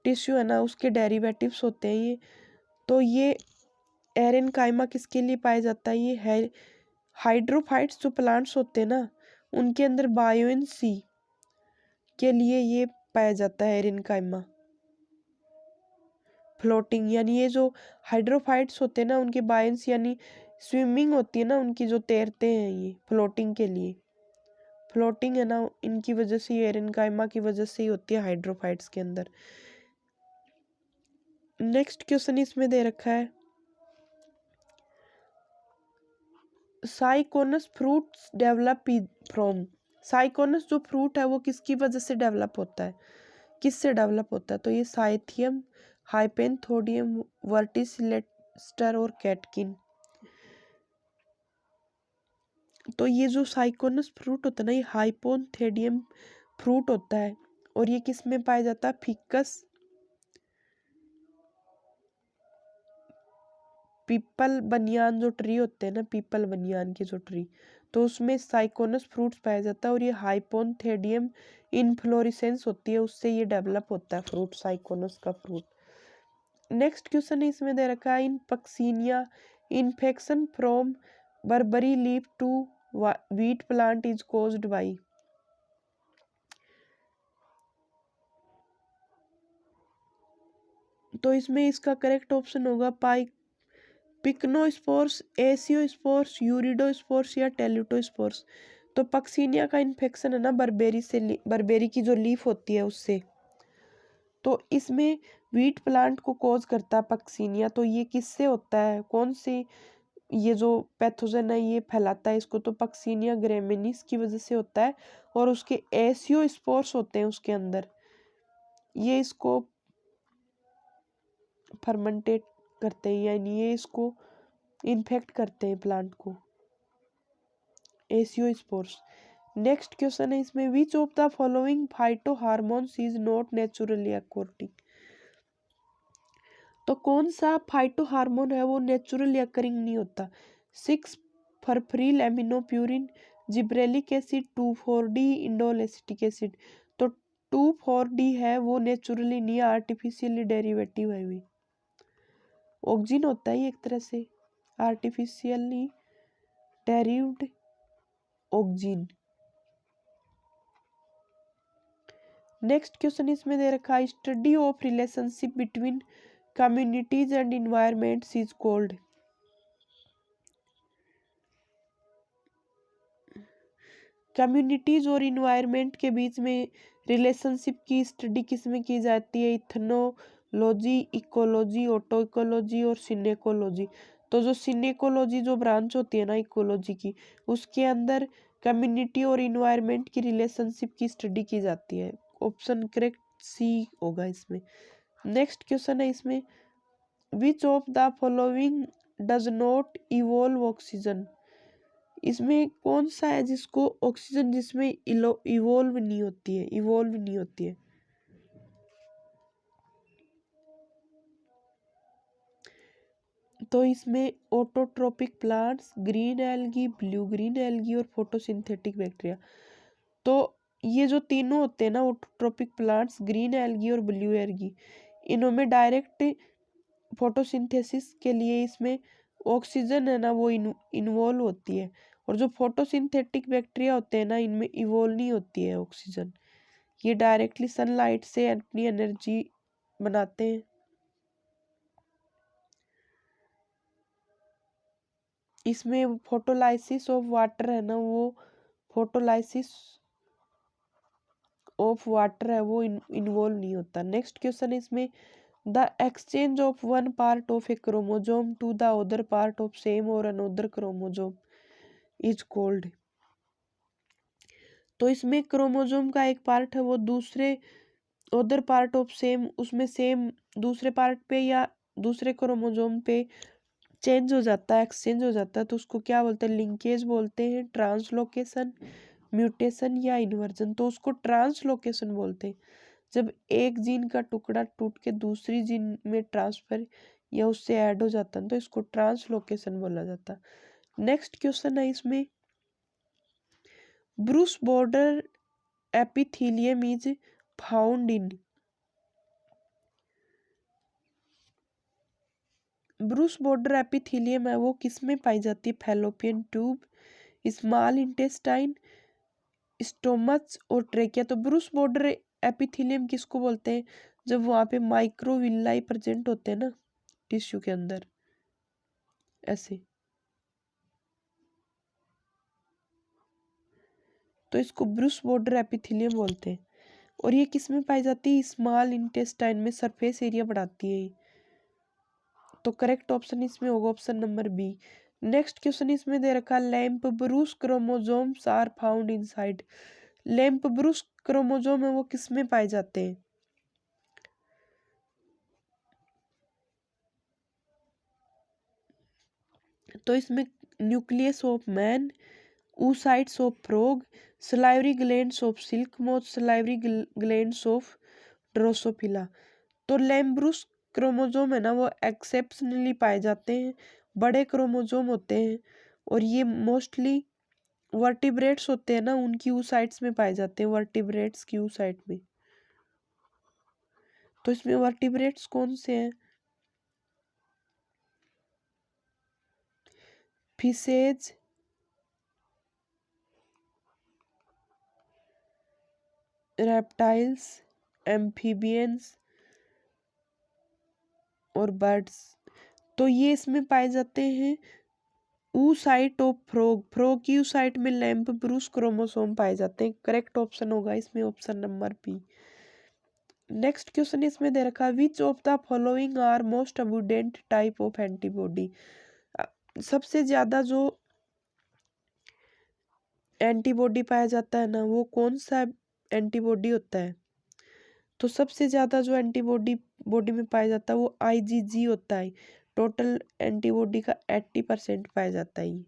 टिश्यू है ना उसके डेरिवेटिव्स होते हैं ये। तो ये एरेनकाइमा किसके लिए पाया जाता है, ये है हाइड्रोफाइट्स जो प्लांट्स होते हैं ना उनके अंदर बायोइंसी के लिए ये पाया जाता है एरेनकाइमा। फ्लोटिंग यानी ये जो हाइड्रोफाइट्स होते हैं ना उनके बायोइंसी यानी स्विमिंग होती है ना उनकी, जो तैरते हैं ये फ्लोटिंग के लिए, फ्लोटिंग है ना इनकी वजह से, ये एरेनकाइमा की वजह से ही होती है हाइड्रोफाइट्स के अंदर। नेक्स्ट क्वेश्चन इसमें दे रखा है साइकोनस फ्रूट्स डेवलप फ्रॉम। साइकोनस जो फ्रूट है वो किसकी वजह से डेवलप होता है, किससे डेवलप होता है, तो ये साइथियम, हाइपेंथोडियम, वर्टिसिलेस्टर और कैटकिन। तो ये जो साइकोनस फ्रूट होता है ना ये हाइपोथेडियम फ्रूट होता है, और ये किस में पाया जाता है, फिकस पीपल बनियान जो ट्री होते हैं ना, पीपल बनियान के जो ट्री, तो उसमें साइकोनस फ्रूट्स पाया जाता है, और ये हाइपोथेडियम इनफ्लोरेसेंस होती है उससे ये डेवलप होता है फ्रूट, साइकोनस का फ्रूट। नेक्स्ट क्वेश्चन इसमें दे रखा है in Puccinia infection from barberry leaf to wheat plant is caused by. तो इसमें इसका करेक्ट ऑप्शन होगा पिक्नोस्पोर्स, एसियोस्पोर्स, यूरिडोस्पोर्स या टेलुटोस्पोर्स। तो पक्सीनिया का इन्फेक्शन है ना बर्बेरी की जो लीफ होती है उससे, तो इसमें व्हीट प्लांट को कॉज करता है पक्सीनिया। तो ये किससे होता है, कौन से ये जो पैथोजन है ये फैलाता है इसको, तो पक्सीनिया ग्रेमिनीस की वजह से होता है, और उसके एसियोस्पोर्स होते हैं उसके अंदर, ये इसको फर्मेंटेट करते हैं यानी ये इसको इन्फेक्ट करते हैं प्लांट को, एसियोस्पोर्स। नेक्स्ट क्वेश्चन है इसमें which of the following phyto hormones is not naturally according. तो कौन सा फाइटो हार्मोन है वो नेचुरली अकरिंग नहीं होता, 6 फरफरील एमिनोप्यूरिन, जिब्रेलिक एसिड, 2,4-डी इंडोल एसिटिक एसिड। तो 2,4-डी है वो नेचुरली नहीं है, आर्टिफिशियली डेरिवेटिव है भी, ऑक्सीजन होता है एक तरह से आर्टिफिशियली डेरिव्ड ऑक्सीजन। नेक्स्ट क्वेश्चन इसमें दे रखा है study of relationship between communities and environments is called. Communities और इन्वायरमेंट के बीच में रिलेशनशिप की स्टडी किस में की जाती है, इथनोलॉजी, इकोलॉजी, ऑटो इकोलॉजी और सिनेकोलॉजी। तो जो सिनेकोलॉजी जो ब्रांच होती है ना इकोलॉजी की, उसके अंदर कम्युनिटी और इन्वायरमेंट की रिलेशनशिप की स्टडी की जाती है। ऑप्शन करेक्ट सी होगा इसमें। नेक्स्ट क्वेश्चन है इसमें which of the following does not evolve oxygen. इसमें कौन सा है जिसको ऑक्सीजन जिसमें इवोल्व नहीं होती है, इवोल्व नहीं होती है। तो इसमें autotrophic plants, green algae, blue green algae और फोटोसिंथेटिक बैक्टीरिया। तो ये जो तीनों होते हैं ना ऑटोट्रोपिक प्लांट्स, ग्रीन एल्गी और ब्लू एल्गी, इनमें डायरेक्ट फोटोसिंथेसिस के लिए इसमें ऑक्सीजन है ना वो इन्वॉल्व होती है, और जो फोटोसिंथेटिक बैक्टीरिया होते हैं ना इनमें इवॉल्व नहीं होती है ऑक्सीजन, ये डायरेक्टली सनलाइट से अपनी एनर्जी बनाते हैं। इसमें फोटोलाइसिस ऑफ वाटर है ना वो फोटोलाइसिस ऑफ वाटर है वो इन्वॉल्व नहीं होता। नेक्स्ट क्वेश्चन है इसमें, the exchange of one part of a chromosome to the other part of same or another chromosome is called. तो इसमें क्रोमोजोम का एक पार्ट है वो दूसरे अदर पार्ट ऑफ सेम, उसमें सेम दूसरे पार्ट पे या दूसरे क्रोमोजोम पे चेंज हो जाता है, एक्सचेंज हो जाता है, तो उसको क्या बोलते हैं? लिंकेज बोलते हैं, ट्रांसलोकेशन, म्यूटेशन या इन्वर्जन। तो उसको ट्रांसलोकेशन बोलते हैं जब एक जीन का टुकड़ा टूट के दूसरी जीन में ट्रांसफर या उससे ऐड हो जाता है तो इसको ट्रांसलोकेशन बोला जाता है। नेक्स्ट क्वेश्चन है इसमें, Bruce border epithelium is found in. Bruce border epithelium है वो किस में पाई जाती है? Fallopian tube, small intestine, stomach और ट्रेकिया। तो ब्रूस बॉर्डर एपिथेलियम किसको बोलते हैं? जब वहां पे माइक्रोविल्लाई प्रेजेंट होते हैं ना टिश्यू के अंदर, ऐसे, तो इसको ब्रूस बॉर्डर एपिथेलियम बोलते हैं। और ये किस में पाई जाती है? स्मॉल इंटेस्टाइन में, सरफेस एरिया बढ़ाती है। तो करेक्ट ऑप्शन इसमें होगा option number B. Next question इसमें दे रखा, lampbrush chromosomes are found inside. Lampbrush chromosome है वो किस में पाए जाते हैं? तो इसमें nucleus of man, oocytes of frog, salivary glands of silk moth, salivary glands of Drosophila. तो लैम्ब्रूस क्रोमोजोम है ना वो एक्सेप्शनली पाए जाते हैं, बड़े क्रोमोजोम होते हैं और ये मोस्टली वर्टिब्रेट्स होते हैं ना उनकी oocytes में पाए जाते हैं, वर्टिब्रेट्स की oocyte में। तो इसमें वर्टिब्रेट्स कौन से हैं? फिशेज, रेप्टाइल्स, एम्फीबियंस और बर्ड्स। तो ये इसमें पाए जाते हैं oocyte ऑफ फ्रॉग। फ्रॉग की oocyte में लैम्प ब्रूस क्रोमोसोम पाए जाते हैं। करेक्ट ऑप्शन होगा इसमें option number B. Next question इसमें दे रखा है, which of the following are most abundant type of antibody. सबसे ज्यादा जो एंटीबॉडी पाया जाता है ना वो कौन सा एंटीबॉडी होता है? तो सबसे ज्यादा जो एंटीबॉडी बॉडी में पाया जाता है वो आईजीजी होता है। टोटल एंटीबॉडी का 80% पाया जाता है।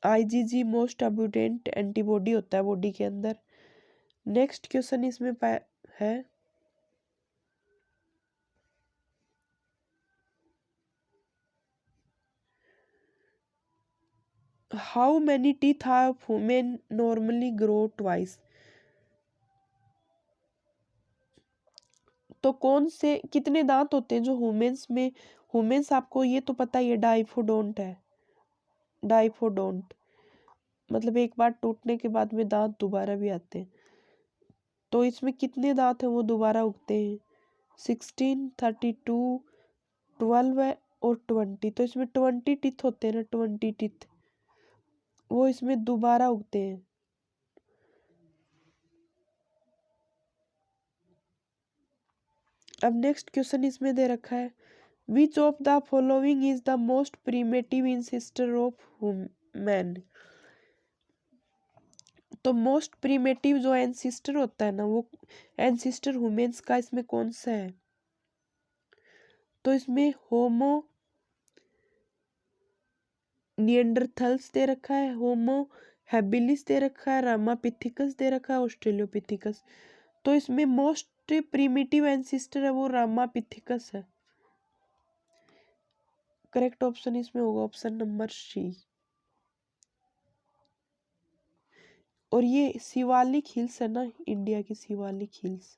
आईजीजी मोस्ट अबुडेंट एंटीबॉडी होता है बॉडी के अंदर। नेक्स्ट क्वेश्चन इसमें है, how many teeth have women normally grow twice. तो कौन से कितने दांत होते हैं जो ह्यूमंस में? ह्यूमंस आपको ये तो पता ही है, डाइफोडोंट है। डाइफोडोंट मतलब एक बार टूटने के बाद में दांत दोबारा भी आते हैं। तो इसमें कितने दांत हैं वो दोबारा उगते हैं? 16, 32, 12 है और 20। तो इसमें 20 टीथ होते हैं ना, 20 टीथ वो इसमें दोबारा उगते हैं। अब नेक्स्ट क्वेश्चन इसमें दे रखा है, which of the following is the most primitive ancestor of man. तो मोस्ट प्रीमेटिव जो एंसिस्टर होता है ना वो एंसिस्टर ह्यूमंस का इसमें कौन सा है? तो इसमें होमो निएंडरथल्स दे रखा है, होमो हैबिलिस दे रखा है, रामापिथिकस दे रखा है, ऑस्ट्रेलियोपिथिकस। तो इसमें मोस्ट प्रीमिटिव एंसिस्टर है वो रामापिथिकस है। करेक्ट ऑप्शन इसमें होगा ऑप्शन नंबर सी। और ये शिवालिक हिल्स है ना, इंडिया की शिवालिक हिल्स,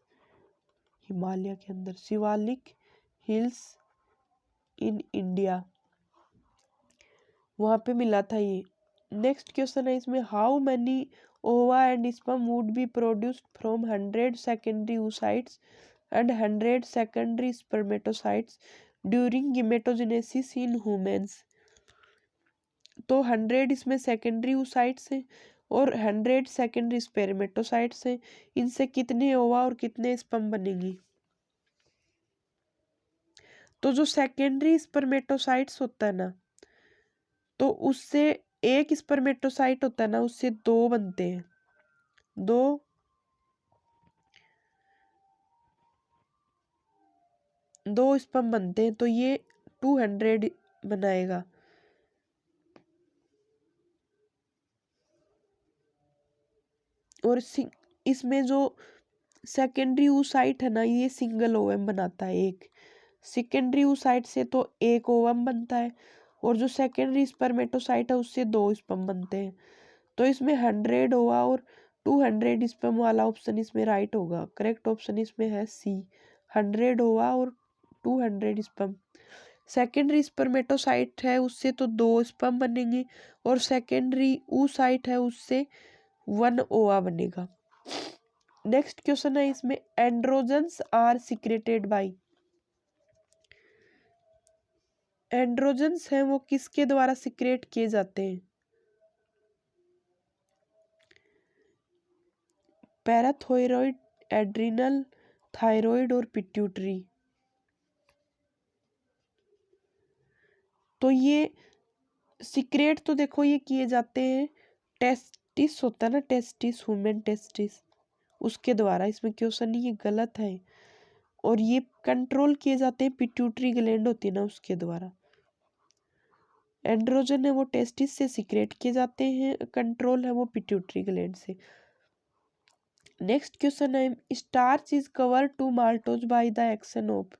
हिमालय के अंदर शिवालिक हिल्स इन इंडिया, वहां पे मिला था ये। नेक्स्ट क्वेश्चन है इसमें, हाउ मैनी ओवा and sperm would be produced from 100 secondary oocytes and 100 secondary spermatocytes during gametogenesis in humans. तो 100 इसमें सेकेंडरी oocytes हैं और 100 सेकेंडरी स्पर्मेटोसाइट्स हैं। इनसे कितने ओवा और कितने स्पर्म बनेंगी? तो जो सेकेंडरी स्पर्मेटोसाइट्स होता है ना, तो उससे एक स्पर्मेटोसाइट होता है ना, उससे दो बनते हैं, दो स्पर्म बनते हैं, तो ये 200 बनाएगा। और इसमें जो सेकेंडरी oocyte है ना, ये सिंगल ओवम बनाता है एक। सेकेंडरी oocyte से तो एक ओवम बनता है, और जो सेकेंडरी स्पर्मेटोसाइट है उससे दो स्पर्म बनते हैं। तो इसमें 100 ओवा और 200 स्पर्म वाला ऑप्शन इसमें राइट होगा। करेक्ट ऑप्शन इसमें है सी, 100 ओवा और 200 स्पर्म। सेकेंडरी स्पर्मेटोसाइट है उससे तो दो स्पर्म बनेंगे, और सेकेंडरी oocyte है उससे 1 ओवा बनेगा। नेक्स्ट क्वेश्चन है इसमें, androgens are secreted by. Androgens हैं वो किसके द्वारा सिक्रेट किए जाते हैं? पैराथायरॉयड, एड्रिनल, थायराइड और पिट्यूटरी। तो ये सीक्रेट तो देखो ये किए जाते हैं, टेस्टिस होता है ना, टेस्टिस, ह्यूमन टेस्टिस, उसके द्वारा। इसमें क्वेश्चन ये गलत है। और ये कंट्रोल किए जाते हैं, पिट्यूटरी ग्लैंड होती है ना, उसके द्वारा। एंड्रोजन है वो टेस्टिस से सीक्रेट किए जाते हैं, कंट्रोल है वो पिट्यूटरी ग्लैंड से। नेक्स्ट क्वेश्चन है, starch is cover to maltose by the action of.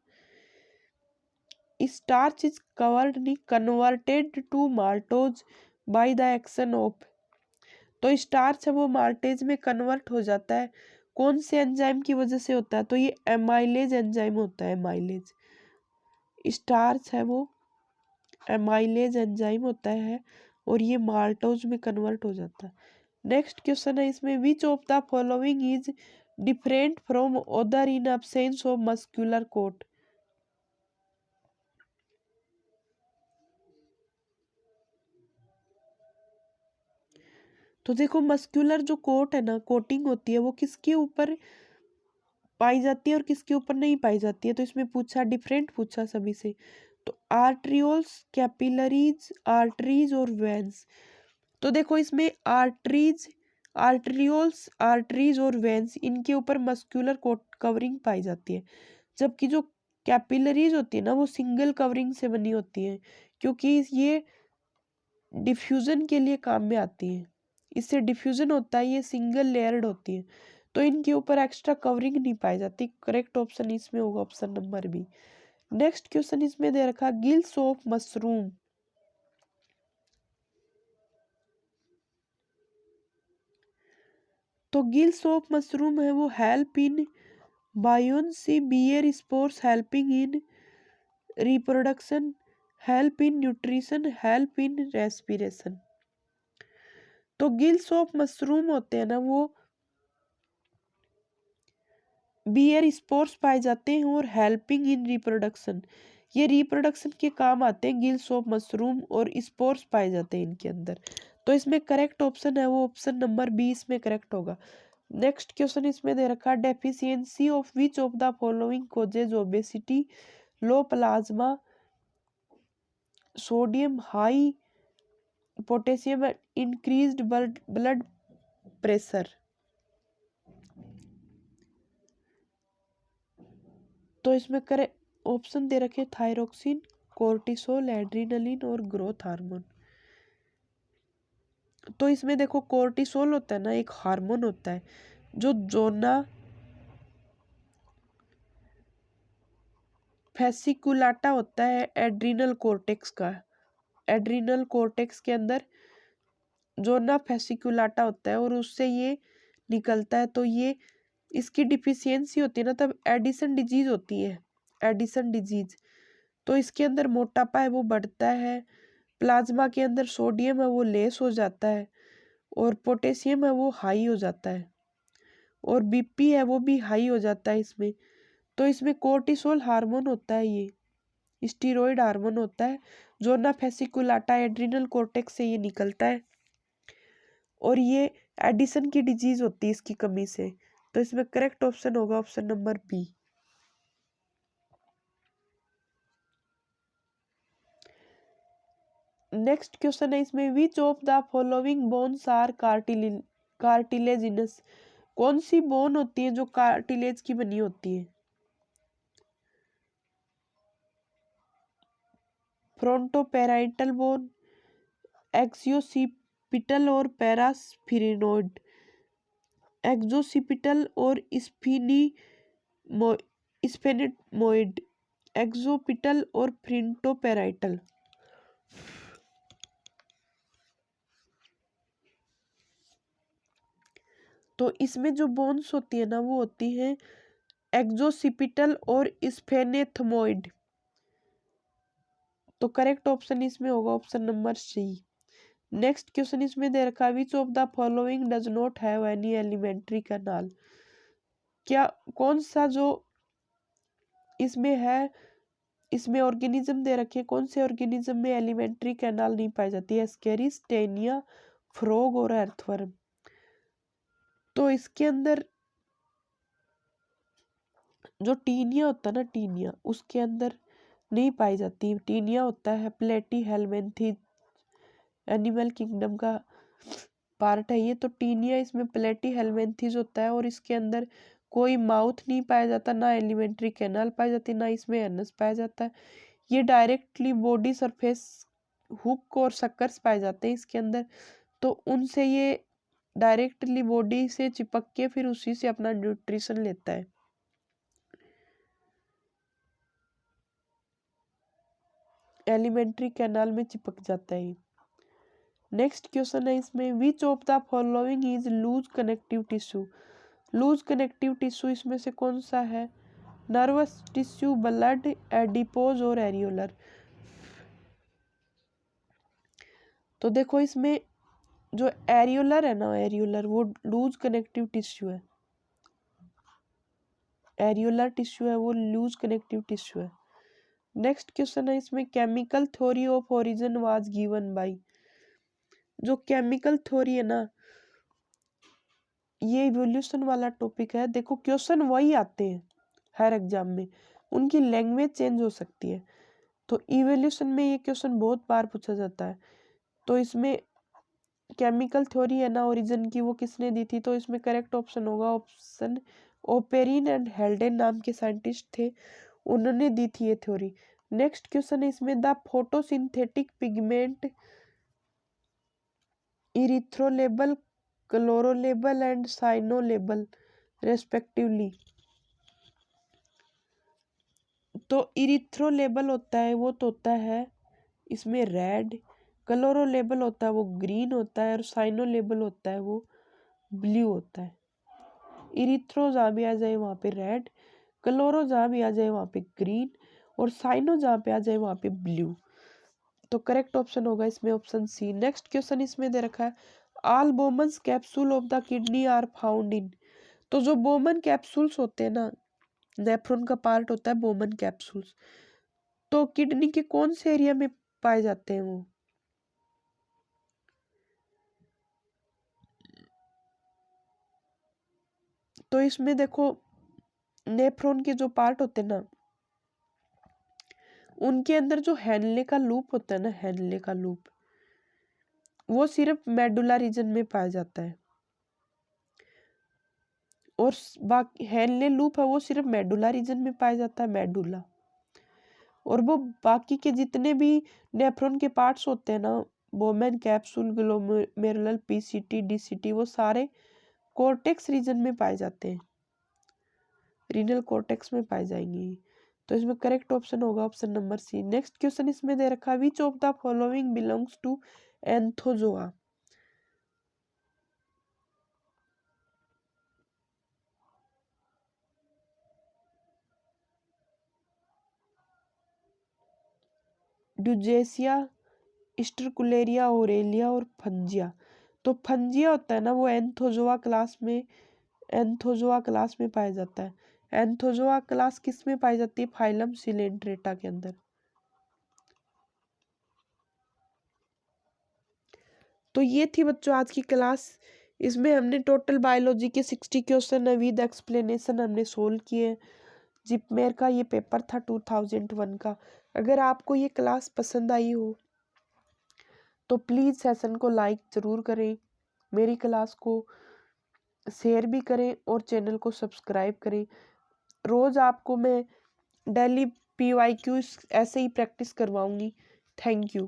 Starch is covered नहीं, converted to maltose by the action of. तो स्टार्च है वो माल्टेज में कन्वर्ट हो जाता है, कौन से एंजाइम की वजह से होता है? तो ये एमाइलेज एंजाइम होता है, एमाइलेज। स्टार्च है वो एमाइलेज एंजाइम होता है, और ये माल्टोज में कन्वर्ट हो जाता है। नेक्स्ट क्वेश्चन है इसमें, which of the following is different from other in absence of muscular coat. तो देखो, मस्कुलर जो कोट है ना, कोटिंग होती है, वो किसके ऊपर पाई जाती है और किसके ऊपर नहीं पाई जाती है? तो इसमें पूछा, डिफरेंट पूछा सभी से। तो आर्ट्रियोल्स, कैपिलरीज, आर्टरीज और वेन्स। तो देखो इसमें आर्टरीज, आर्ट्रियोल्स, आर्टरीज और वेन्स, इनके ऊपर मस्कुलर कोट कवरिंग पाई जाती है। जबकि जो कैपिलरीज होती है ना, वो सिंगल कवरिंग से बनी होती है, क्योंकि ये डिफ्यूजन के लिए काम में आती है। इससे डिफ्यूजन होता है, ये सिंगल लेयर्ड होती है, तो इनके ऊपर एक्स्ट्रा कवरिंग नहीं पाई जाती। करेक्ट ऑप्शन इसमें होगा option number B. Next question इसमें दे रखा, गिल्स ऑफ मशरूम। तो गिल्स ऑफ मशरूम है वो help in buoyancy, bear spores, helping in reproduction, help in nutrition, help in respiration. तो गिल्स ऑफ मशरूम होते हैं ना, वो बियर स्पोर्स पाए जाते हैं, और हेल्पिंग इन रिप्रोडक्शन, ये रिप्रोडक्शन के काम आते हैं गिल्स ऑफ मशरूम, और स्पोर्स पाए जाते हैं इनके अंदर। तो इसमें करेक्ट ऑप्शन है वो ऑप्शन नंबर बी इसमें करेक्ट होगा। नेक्स्ट क्वेश्चन इसमें दे रखा, deficiency of which of the following causes obesity, low plasma, sodium, high potassium, increased blood pressure. तो इसमें करे ऑप्शन दे रखे, थायरोक्सिन, कोर्टिसोल, एड्रिनलिन और ग्रोथ हार्मोन। तो इसमें देखो, कोर्टिसोल होता है ना, एक हार्मोन होता है जो जोना फेसिकुलाटा होता है एड्रिनल कोर्टेक्स का। एड्रिनल कोर्टेक्स के अंदर जोना फेसिकुलाटा होता है, और उससे ये निकलता है। तो ये इसकी डिफिशियंसी होती है ना, तब एडिसन डिजीज होती है, एडिसन डिजीज। तो इसके अंदर मोटापा है वो बढ़ता है, प्लाज्मा के अंदर सोडियम है वो लेस हो जाता है, और पोटेशियम है वो हाई हो जाता है, और बीपी है वो भी हाई हो जाता है इसमें। तो इसमें कोर्टिसोल हार्मोन होता है, ये स्टीरॉयड हार्मोन होता है, जोना फेसिकुलाटा एड्रिनल कोर्टेक्स से ये निकलता है, और ये एडिशन की डिजीज होती है इसकी कमी से। तो इसमें करेक्ट ऑप्शन होगा option number B. Next question है इसमें, which of the following bones are cartilaginous. कौन सी बोन होती है जो कार्टिलेज की बनी होती है? फ्रंटोपेराइटल बोन, एक्सियोसिपिटल और पैरास्फिरिनोइड, एक्सोसिपिटल और स्फेनिटमोइड, एक्सोपिटल और फ्रंटोपेराइटल। तो इसमें जो बोन्स होती है ना वो होती है एक्सोसिपिटल और स्फेनेथमोइड। तो करेक्ट ऑप्शन इसमें होगा option number C. Next question इसमें दे रखा है, which of the following does not have any alimentary canal. क्या कौन सा जो इसमें है, इसमें ऑर्गेनिज्म दे रखे, कौन से ऑर्गेनिज्म में एलिमेंट्री कैनाल नहीं पाई जाती है? एस्केरिस, टेनिया, फ्रॉग और अर्थवर्म। तो इसके अंदर जो टीनिया होता है ना, टीनिया उसके अंदर नहीं पाई जाती। टीनिया होता है प्लेटी हेलमेंथी एनिमल किंगडम का पार्ट है ये। तो टीनिया इसमें प्लेटी हेलमेंथीज होता है और इसके अंदर कोई माउथ नहीं पाया जाता, ना एलिमेंट्री कैनाल पाई जाती, ना इसमें एनस पाया जाता है। ये डायरेक्टली बॉडी सरफेस हुक और सक्कर्स पाए जाते हैं इसके अंदर। तो उनसे ये डायरेक्टली बॉडी से चिपक के फिर उसी से अपना न्यूट्रिशन लेता है। एलिमेंट्री कैनाल में चिपक जाता है। नेक्स्ट क्वेश्चन है इसमें, which of the following is loose connective tissue. Loose connective tissue इसमें से कौन सा है? नर्वस टिश्यू, ब्लड, एडिपोज और एरियोलर। तो देखो इसमें जो एरियोलर है ना, एरियोलर वो लूज कनेक्टिव टिश्यू है। एरियोलर टिश्यू है वो लूज कनेक्टिव टिश्यू है। नेक्स्ट क्वेश्चन है इसमें, chemical theory of origin was given by. जो केमिकल थ्योरी है ना, ये इवोल्यूशन वाला टॉपिक है। देखो क्वेश्चन वही आते हैं हर एग्जाम में, उनकी लैंग्वेज चेंज हो सकती है। तो इवोल्यूशन में ये क्वेश्चन बहुत बार पूछा जाता है। तो इसमें केमिकल थ्योरी है ना ओरिजिन की, वो किसने दी थी? तो इसमें करेक्ट ऑप्शन होगा ऑप्शन ओपेरिन एंड हेल्डेन नाम के साइंटिस्ट थे, उन्होंने दी थी ये थ्योरी। नेक्स्ट क्वेश्चन है इसमें, the photosynthetic pigment erythrolabel, chlorolabel and cyanolabel respectively. तो इरिथ्रोलेबल होता है वो तो होता है इसमें रेड, क्लोरोलेबल होता है वो ग्रीन होता है और साइनोलेबल होता है वो ब्लू होता है। इरिथ्रो जहाँ भी आ जाए वहाँ पे रेड, क्लोरो जहाँ भी आ जाए वहाँ पे ग्रीन और साइनो जहाँ पे आ जाए वहाँ पे ब्लू। तो करेक्ट ऑप्शन होगा इसमें ऑप्शन सी। नेक्स्ट क्वेश्चन इसमें दे रखा है, all Bowman's capsule of the kidney are found in. तो जो बोमन कैप्सूल्स होते हैं ना, नेफ्रॉन का पार्ट होता है बोमन कैप्सूल्स, तो किडनी के कौन से एरिया में पाए जाते हैं वो? तो इसमें देखो नेफ्रॉन के जो पार्ट होते हैं ना, उनके अंदर जो हैनले का लूप होता है ना, हैनले का लूप वो सिर्फ मेडुला रीजन में पाया जाता है। और बाकी हैनले लूप है वो सिर्फ मेडुला रीजन में पाया जाता है, मेडुला। और वो बाकी के जितने भी नेफ्रॉन के पार्ट्स होते हैं ना, Bowman capsule, glomerular, PCT, DCT, वो सारे कॉर्टेक्स रीजन में पाए जाते हैं, रीनल कॉर्टेक्स में पाए जाएंगे। तो इसमें करेक्ट ऑप्शन होगा option number C. Next question इसमें दे रखा है, which of the following belongs to Anthozoa. Dugesia, Sertularia, Aurelia और फंजिया। तो फंजिया होता है ना वो एंथोजोआ क्लास में, एंथोजोआ क्लास में पाया जाता है। एंथोजोआ क्लास किस में पाई जाती है? फाइलम सिलेंड्रेटा के अंदर। तो ये थी बच्चों आज की क्लास। इसमें हमने टोटल बायोलॉजी के 60 क्वेश्चन विद एक्सप्लेनेशन हमने सोल्व किए। जिपमेर का ये पेपर था 2001 का। अगर आपको ये क्लास पसंद आई हो तो प्लीज़ सेशन को लाइक ज़रूर करें, मेरी क्लास को शेयर भी करें और चैनल को सब्सक्राइब करें। रोज़ आपको मैं डेली PYQ ऐसे ही प्रैक्टिस करवाऊंगी। Thank you.